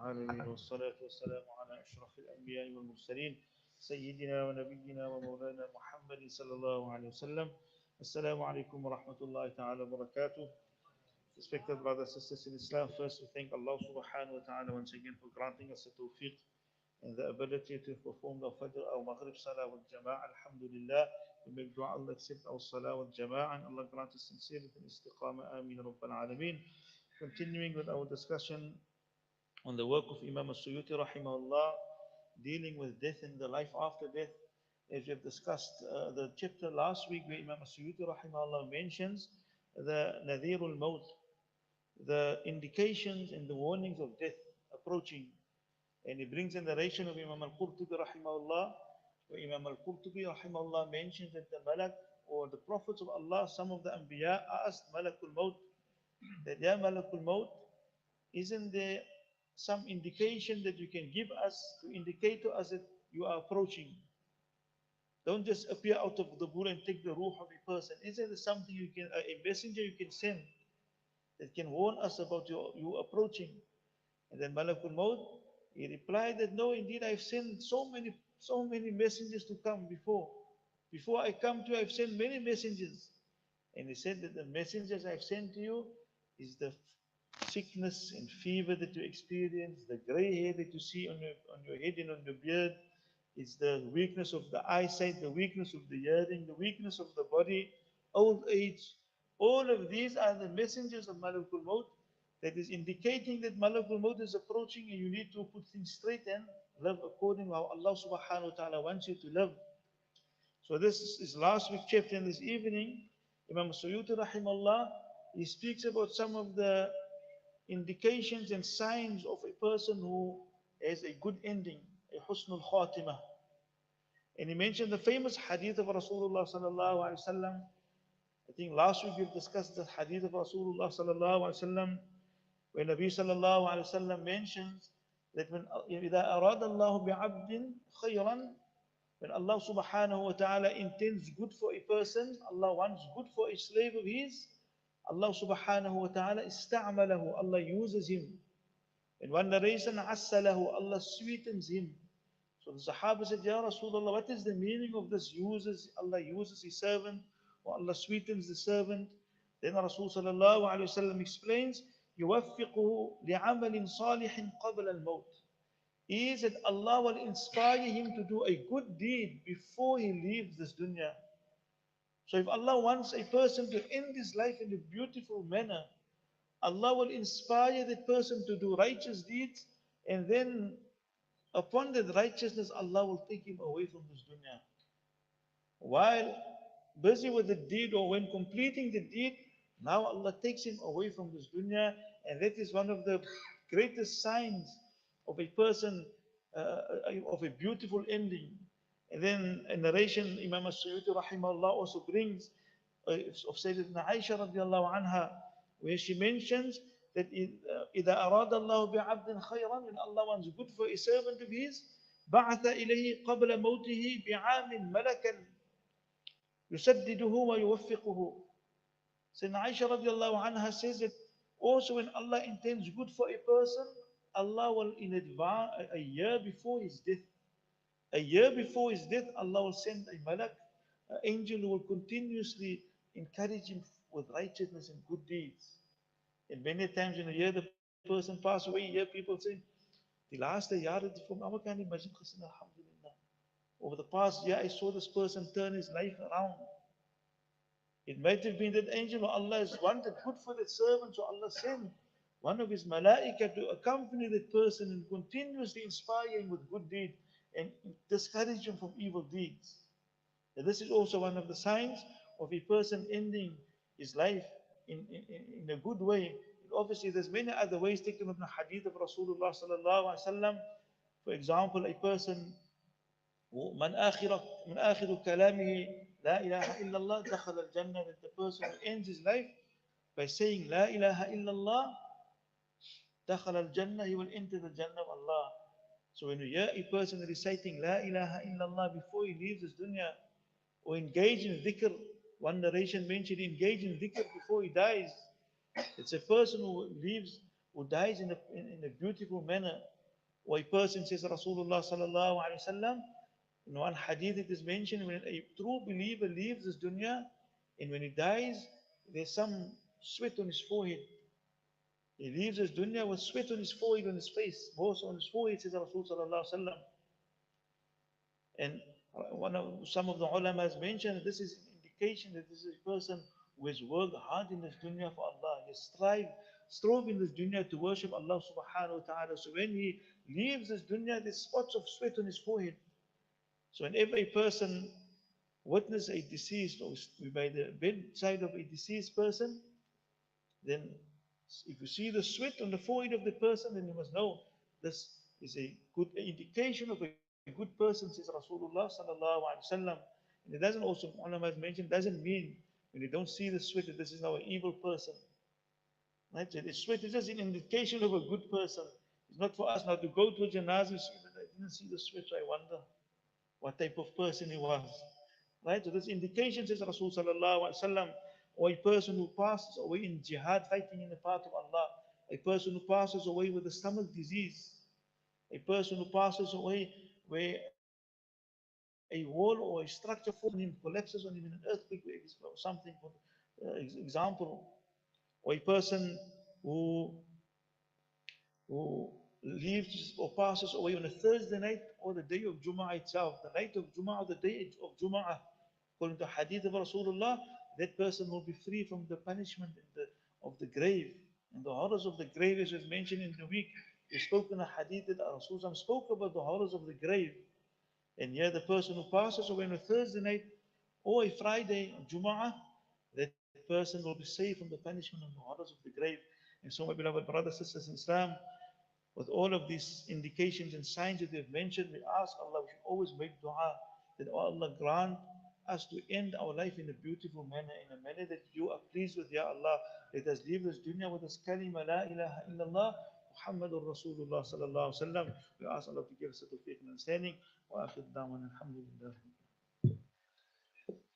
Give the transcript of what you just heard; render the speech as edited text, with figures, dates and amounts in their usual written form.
العالمين والصلاة والسلام على أشرف الأنبياء والمرسلين سيدنا ونبينا ومولانا محمد صلى الله عليه وسلم. Assalamu alaikum wa rahmatullahi ta'ala wa barakatuh. Respected brothers and sisters in Islam, first we thank Allah subhanahu wa ta'ala once again for granting us the tawfiq and the ability to perform the Fajr or Maghrieb Salaah with Jama'ah. Alhamdulillah, we make dua Allah accept our Salah with Jama'ah and Allah grant us sincerity and istiqamah. Ameen Rabbal Alameen. Continuing with our discussion on the work of Imam al-Suyuti rahimahullah, dealing with death and the life after death. As we have discussed the chapter last week where Imam al-Suyuti rahimahullah mentions the Nadhirul Maut, the indications and the warnings of death approaching. And he brings a narration of Imam al-Qurtubi rahimahullah, where Imam al-Qurtubi rahimahullah mentions that the Malak or the prophets of Allah, some of the Anbiya asked Malakul Maut, that Ya Malakul Maut, isn't there some indication that you can give us to indicate to us that you are approaching? Don't just appear out of the blue and take the ruh of a person. Isn't there something you can, a messenger you can send that can warn us about you approaching? And then Malakul Maut, he replied that no, indeed I've sent so many messengers to come before. Before I come to you, I've sent many messengers. And he said that the messengers I've sent to you is the sickness and fever that you experience, the grey hair that you see on your head and on your beard. It's the weakness of the eyesight, the weakness of the hearing, the weakness of the body, old age. All of these are the messengers of Malakul Maut that is indicating that Malakul Maut is approaching and you need to put things straight and live according to how Allah subhanahu wa ta'ala wants you to live. So this is last week's chapter, and this evening, Imam Suyuti rahimahullah, he speaks about some of the indications and signs of a person who has a good ending, a husnul khatimah. And he mentioned the famous hadith of Rasulullah sallallahu alaihi wasallam. I think last week we've discussed the hadith of Rasulullah sallallahu alaihi wasallam, where Nabi sallallahu alaihi wasallam mentions that when إذا أراد الله بعبد خيرا, when Allah subhanahu wa ta'ala intends good for a person, Allah wants good for a slave of his, Allah subhanahu wa ta'ala ista'malahu, Allah uses him. In one narration, assalahu, Allah sweetens him. So the Sahaba said, Ya Rasulullah, what is the meaning of this? Allah uses his servant, or Allah sweetens the servant. Then Rasul sallallahu alayhi wa sallam explains, يوفقه لعمل صالح قبل الموت. Is that Allah will inspire him to do a good deed before he leaves this dunya. So if Allah wants a person to end his life in a beautiful manner, Allah will inspire that person to do righteous deeds, and then upon that righteousness, Allah will take him away from this dunya. While busy with the deed or when completing the deed, now Allah takes him away from this dunya, and that is one of the greatest signs of a person, of a beautiful ending. And then a narration Imam al-Suyuti rahimahullah also brings of Sayyidatina Aisha radiallahu anha, where she mentions that إذا أراد الله بعبد خيرا, when Allah wants good for a servant of his, بعث إليه قبل موته بعام ملكا يسدده ويوفقه. Sayyidatina Aisha radiallahu anha says that also when Allah intends good for a person, Allah will in advance, a year before his death, Allah will send a malak, an angel who will continuously encourage him with righteousness and good deeds. And many times when you hear the person pass away, you hear people say, the last year from Amakani Majid Qasim, alhamdulillah. Over the past year, I saw this person turn his life around. It might have been that angel or Allah has wanted good for that servant, so Allah sent one of his malaika to accompany that person and continuously inspire him with good deeds and discourage him from evil deeds. And this is also one of the signs of a person ending his life in a good way. Obviously, there's many other ways taken from the hadith of Rasulullah sallallahu alaihi wasallam. For example, a person من آخر كلامه لا إله إلا الله دخل الجنة, that the person who ends his life by saying لا إله إلا الله دخل الجنة, he will enter the Jannah of Allah. So when you hear a person reciting La ilaha illallah before he leaves this dunya, or engage in dhikr, one narration mentioned engage in dhikr before he dies, it's a person who dies in a beautiful manner. Or a person says Rasulullah sallallahu alayhi wa sallam, in one hadith it is mentioned, when a true believer leaves this dunya, and when he dies, there's some sweat on his forehead. He leaves this dunya with sweat on his forehead, on his face, both on his forehead, says Rasulullah sallallahu alayhi wa sallam. And some of the ulama has mentioned this is an indication that this is a person who has worked hard in this dunya for Allah. He strove in this dunya to worship Allah subhanahu wa ta'ala. So when he leaves this dunya, there's spots of sweat on his forehead. So whenever a person witness a deceased or by the bedside of a deceased person, then if you see the sweat on the forehead of the person, then you must know this is a good indication of a good person, says Rasulullah sallallahu alaihi wasallam. And it doesn't also, ulama has mentioned, doesn't mean when you don't see the sweat that this is now an evil person. Right? So the sweat is just an indication of a good person. It's not for us now to go to a janazah and see that I didn't see the sweat, so I wonder what type of person he was. Right? So this indication, says Rasul sallallahu alaihi wasallam, or a person who passes away in jihad, fighting in the path of Allah, a person who passes away with a stomach disease, a person who passes away where a wall or a structure falls on him, collapses on him in an earthquake or something, for example, or a person who who leaves or passes away on a Thursday night or the day of Jum'ah itself, the night of Jum'ah or the day of Jum'ah, according to Hadeeth of Rasulullah, that person will be free from the punishment of the grave and the horrors of the grave, as was mentioned in the week. We spoke in a Hadith that Rasulullah spoke about the horrors of the grave. And here the person who passes away on a Thursday night or a Friday, Jum'ah, that person will be saved from the punishment and the horrors of the grave. And so, my beloved brothers and sisters in Islam, with all of these indications and signs that we've mentioned, we ask Allah, we should always make dua that Allah grant us to end our life in a beautiful manner, in a manner that you are pleased with, Ya Allah. Let us leave this dunya with this kalima, La ilaha illallah, Muhammadur Rasulullah sallallahu alaihi wasallam. We ask Allah to give us a tawfiq and understanding. Wa akhir da'wana alhamdulillah.